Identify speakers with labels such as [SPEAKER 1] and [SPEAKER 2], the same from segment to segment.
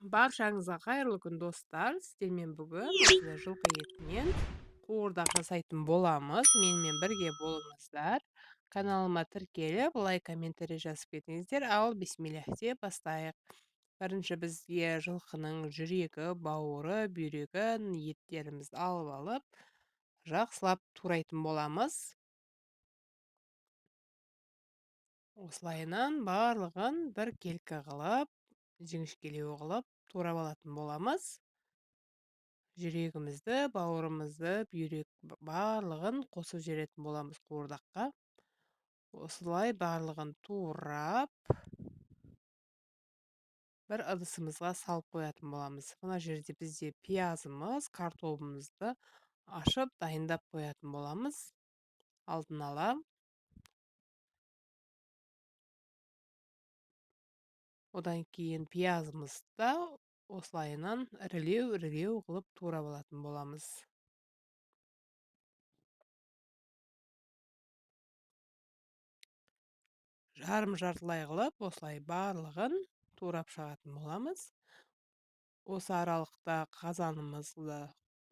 [SPEAKER 1] Баршаңызға қайырлы күн достар. Сіздермен бүгін осындай жылқы етінен қуырдақ жасайтын боламыз. Менімен бірге болыңыздар. Каналыма тіркеліп, лайк, комментарий жазып кетіңіздер. Ал бисмиллахте бастайық. Бірінші бізге жылқының жүрегі, бауыры, бүйрегін, еттерімізді алып, жақсылап турайтын боламыз. Осылайынан барлығын бір келкі қылып, жіңішкелеу қылып турап алатын боламыз. Жүрегімізді, бауырымызды, бүйрек барлығын қосып жіберетін боламыз қуырдаққа. Осылай барлығын турап, бір ыдысымызға салып қоятын боламыз. Мына жерде бізде пиязымыз, картопымызды ашып, дайындап қоятын боламыз. Алдын ала. Одан кейін пиязымызды осылайынан ірілеу қылып турап алатын боламыз. Жарым-жартылай қылып, осылай барлығын турап шығатын боламыз. Осы аралықта қазанымызды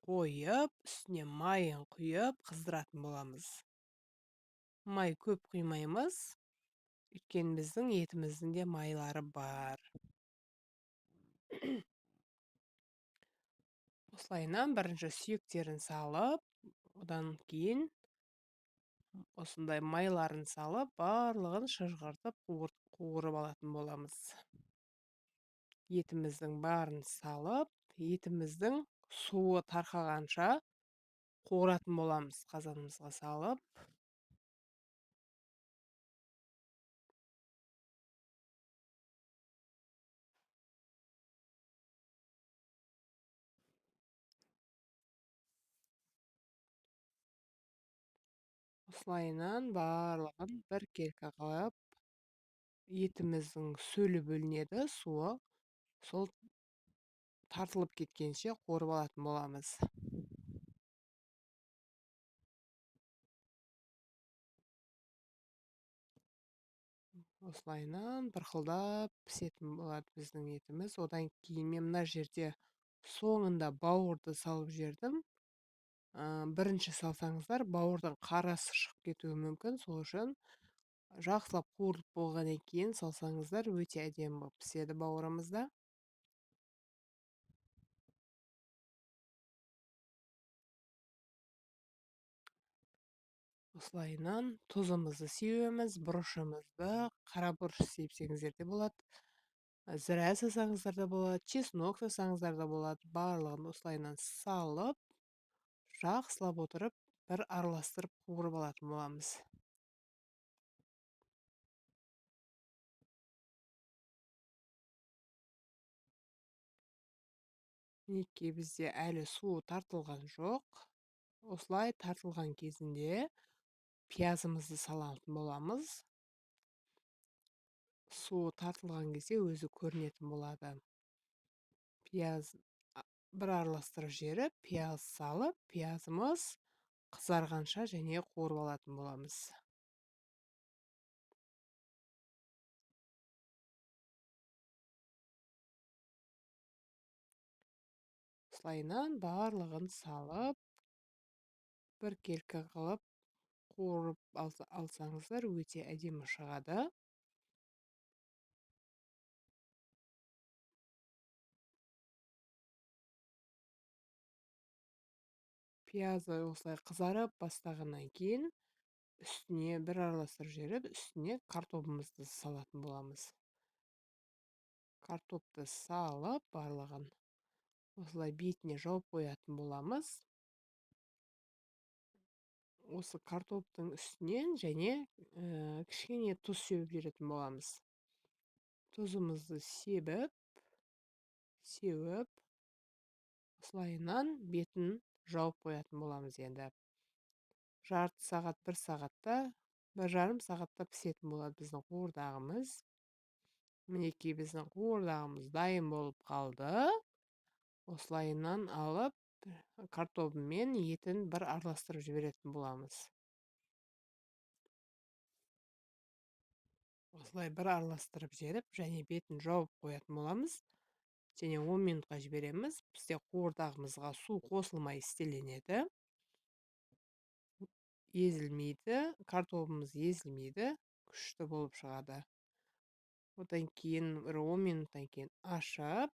[SPEAKER 1] қойып, үстіне майын құйып, қыздыратын боламыз. Май көп құймаймыз, өйткені біздің етіміздің де майлары бар. Осылайынан бірінші сүйектерін салып, одан кейін осындай майларын салып, барлығын шыжғыртып қуырып алатын боламыз. Етіміздің барын салып, етіміздің суы тарқағанша қуыратын боламыз қазанымызға салып. Осылайынан барлығын бір келкі қылып, етіміздің сөлі бөлінеді, суы, сол тартылып кеткенше қуырып алатын боламыз. Осылайынан бұрқылдап пісетін болады біздің етіміз. Одан кейін мен мына жерде соңында бауырды салып жібердім. Бірінші салсаңыздар, бауырдың қарасы шығып кетуі мүмкін. Сол үшін жақсылап қуырып болғаннан кейін салсаңыздар, өте әдемі болып піседі бауырымызда. Осылайынан тұзымызды сеуеміз, бұрышымызды, қара бұрыш сепсеңіздер де болады. Зіра салсаңыздар да болады, чеснок салсаңыздар да болады. Барлығын осылайынан салып, жақсылап отырып, бір араластырып қуырып алатын боламыз. Мінекей бізде әлі суы тартылған жоқ. Осылай тартылған кезінде пиязымызды салатын боламыз. Суы тартылған кезде өзі көрінетін болады. Пияз бір араластырып жіберіп, пияз салып, пиязымыз қызарғанша және қуырып алатын боламыз. Осылайынан барлығын салып, бір келкі қылып қуырып алсаңыздар, өте әдемі шығады. Пиязы осылай қызарып бастағаннан кейін үстіне бір араластырып жіберіп, үстіне картопымызды салатын боламыз. Картопты салып, барлығын осылай бетіне жауып қоятын боламыз. Осы картоптың үстінен және кішкене тұз сеуіп жіберетін боламыз. Тұзымызды сеуіп, осылайынан бетін жауып қоятын боламыз енді. Жарты сағат, бір сағатта, бір жарым сағатта пісетін болады біздің қуырдағымыз. Мінекей біздің қуырдағымыз дайын болып қалды. Осылайынан алып, картопы мен етін бір араластырып жіберетін боламыз. Осылай бір араластырып жіберіп, және бетін жауып қоятын боламыз. және 10 минутқа жібереміз. Бізде қуырдағымызға су қосылмай істеленеді. Езілмейді, картобымыз езілмейді, күшті болып шығады. Одан кейін бір 10 минуттан кейін ашып,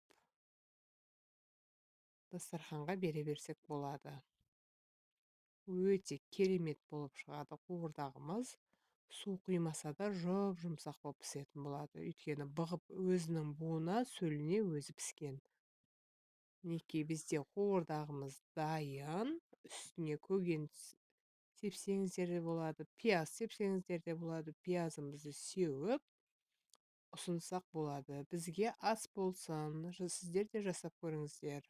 [SPEAKER 1] дастарханға бере берсек болады. Өте керемет болып шығады қуырдағымыз. Су құймаса да жұмсақ болып пісетін болады. Өйткені бұғып өзінің буына, сөліне өзі піскен. Мінекей бізде қуырдағымыз дайын. Үстіне көкөніс сепсеңіздер де болады, пияз сепсеңіздер де болады. Пиязымызды сеуіп ұсынсақ болады. Бізге ас болсын, сіздер де жасап көріңіздер.